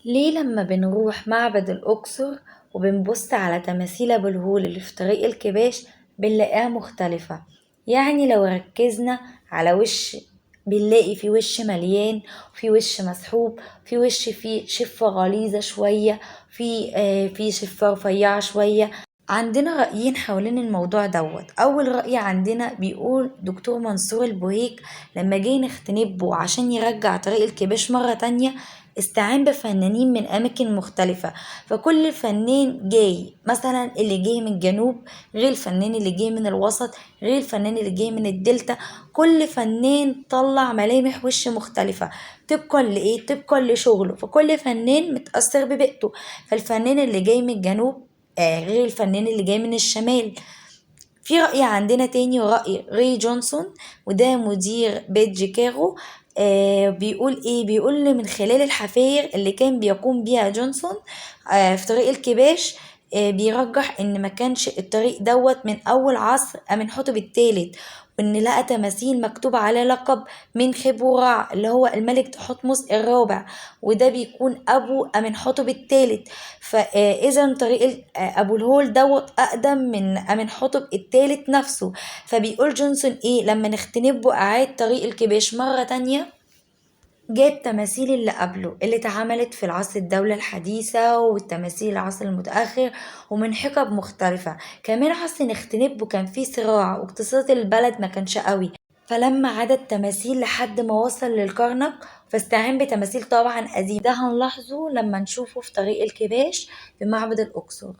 ليه لما بنروح معبد الأقصر وبنبص على تماثيل أبو الهول اللي في طريق الكباش بنلاقيها مختلفة؟ يعني لو ركزنا على وش بنلاقي في وش مليان، وفي وش مسحوب، في وش فيه شفة غليظة شوية، في شفة رفيعة شوية. عندنا رأيين حوالين الموضوع دوت. أول رأي عندنا بيقول دكتور منصور البوهيك لما جه نختنبه عشان يرجع طريق الكباش مرة تانية استعان بفنانين من أماكن مختلفة. فكل فنان جاي، مثلا اللي جاي من الجنوب غير الفنان اللي جاي من الوسط غير الفنان اللي جاي من الدلتا. كل فنان طلع ملامح وش مختلفة طبقا لإيه؟ طبقا لشغله. فكل فنان متأثر ببيئته. فالفنان اللي جاي من الجنوب غير الفنان اللي جاي من الشمال. في رأي عندنا تاني، ورأي ري جونسون، وده مدير بيت جيكاغو. بيقول ايه؟ بيقول من خلال الحفاير اللي كان بيقوم بيها جونسون في طريق الكباش، بيرجح ان ما كانش الطريق دوت من اول عصر امنحتب الثالث، وان لقى تماثيل مكتوب على لقب من خبورع اللي هو الملك تحتمس الرابع، وده بيكون ابو امنحتب الثالث. فاذا طريق ابو الهول دوت اقدم من امنحتب الثالث نفسه. فبيقول جونسون ايه؟ لما نختنبه اعاد طريق الكباش مرة تانية جاب تماثيل اللي قبله اللي اتعملت في العصر الدولة الحديثة والتماثيل العصر المتأخر ومن حقب مختلفة. كمان عصر نختنبه كان فيه صراع واقتصاد البلد ما كانش قوي، فلما عاد التماثيل لحد ما وصل للكرنك فاستعان بتماثيل طبعا قديمة. ده هنلاحظه لما نشوفه في طريق الكباش في معبد الأقصر.